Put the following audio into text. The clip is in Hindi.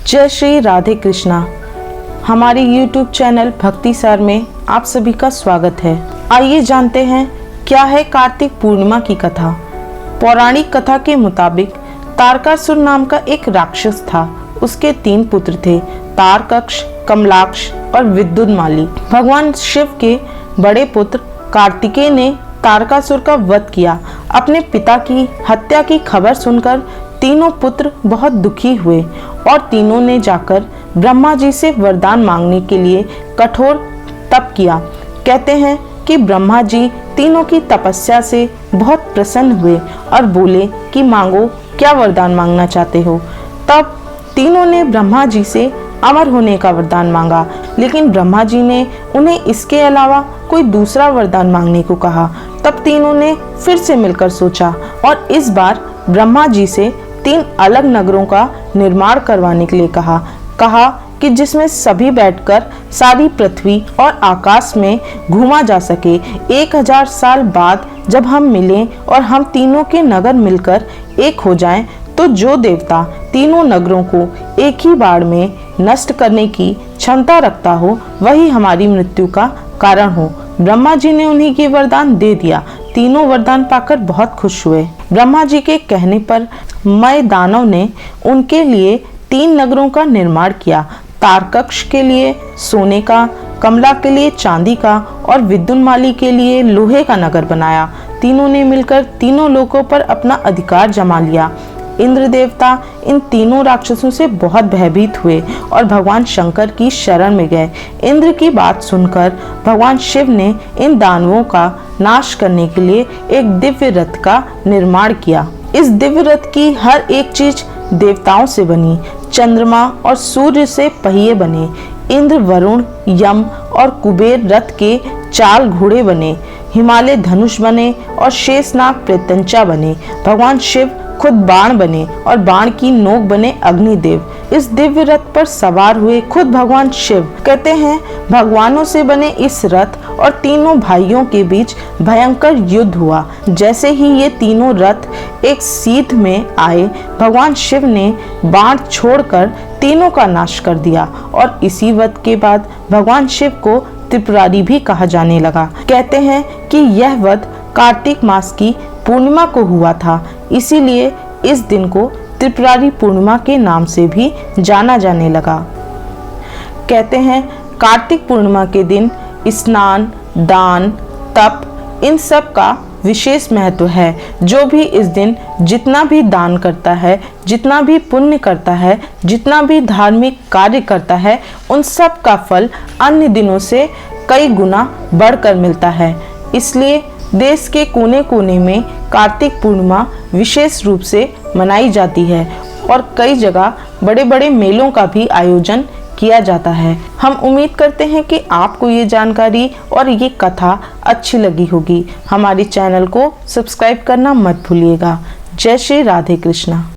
जय श्री राधे कृष्णा। हमारे YouTube चैनल भक्ति सार में आप सभी का स्वागत है। आइए जानते हैं क्या है कार्तिक पूर्णिमा की कथा। पौराणिक कथा के मुताबिक तारकासुर नाम का एक राक्षस था। उसके 3 पुत्र थे, तारकक्ष, कमलाक्ष और विद्युन्माली। भगवान शिव के बड़े पुत्र कार्तिकेय ने तारकासुर का वध किया। अपने पिता की हत्या की खबर सुनकर तीनों पुत्र बहुत दुखी हुए और तीनों ने जाकर ब्रह्मा जी से वरदान मांगने के लिए कठोर तप किया। कहते हैं कि ब्रह्मा जी तीनों की तपस्या से बहुत प्रसन्न हुए और बोले कि मांगो, क्या वरदान मांगना चाहते हो। तब तीनों ने ब्रह्मा जी से अमर होने का वरदान मांगा, लेकिन ब्रह्मा जी ने उन्हें इसके अलावा कोई दूसरा वरदान मांगने को कहा। तब तीनों ने फिर से मिलकर सोचा और इस बार ब्रह्मा जी से 3 अलग नगरों का निर्माण करवाने के लिए कहा कि जिसमें सभी बैठकर सारी पृथ्वी और आकाश में घूमा जा सके। 1000 साल बाद जब हम मिलें और हम तीनों के नगर मिलकर एक हो जाएं, तो जो देवता तीनों नगरों को एक ही बार में नष्ट करने की क्षमता रखता हो, वही हमारी मृत्यु का कारण हो। ब्रह्मा जी ने उन्हें ये वरदान दे दिया। तीनों वरदान पाकर बहुत खुश हुए। ब्रह्मा जी के कहने पर मय दानव ने उनके लिए 3 नगरों का निर्माण किया। तारकक्ष के लिए सोने का, कमला के लिए चांदी का और विद्युन्माली के लिए लोहे का नगर बनाया। तीनों ने मिलकर तीनों लोकों पर अपना अधिकार जमा लिया। इंद्र देवता इन तीनों राक्षसों से बहुत भयभीत हुए और भगवान शंकर की शरण में गए। इंद्र की बात सुनकर भगवान शिव ने इन दानवों का नाश करने के लिए एक दिव्य रथ का निर्माण किया। इस दिव्य रथ की हर एक चीज देवताओं से बनी। चंद्रमा और सूर्य से पहिए बने। इंद्र, वरुण, यम और कुबेर रथ के चाल घोड़े बने। हिमालय धनुष बने और शेषनाग प्रत्यंचा बने। भगवान शिव खुद बाण बने और बाण की नोक बने अग्निदेव। इस दिव्य रथ पर सवार हुए खुद भगवान शिव। कहते हैं भगवानों से बने इस रथ और तीनों भाइयों के बीच भयंकर युद्ध हुआ। जैसे ही ये तीनों रथ एक सीध में आए, भगवान शिव ने बाण छोड़कर तीनों का नाश कर दिया और इसी वध के बाद भगवान शिव को त्रिपुरारी भी कहा जाने लगा। कहते हैं कि यह वध कार्तिक मास की पूर्णिमा को हुआ था, इसीलिए इस दिन को त्रिपुरारी पूर्णिमा के नाम से भी जाना जाने लगा। कहते हैं कार्तिक पूर्णिमा के दिन स्नान, दान, तप इन सब का विशेष महत्व है। जो भी इस दिन जितना भी दान करता है, जितना भी पुण्य करता है, जितना भी धार्मिक कार्य करता है, उन सब का फल अन्य दिनों से कई गुना बढ़कर मिलता है। इसलिए देश के कोने कोने में कार्तिक पूर्णिमा विशेष रूप से मनाई जाती है और कई जगह बड़े बड़े मेलों का भी आयोजन किया जाता है। हम उम्मीद करते हैं कि आपको ये जानकारी और ये कथा अच्छी लगी होगी। हमारे चैनल को सब्सक्राइब करना मत भूलिएगा। जय श्री राधे कृष्णा।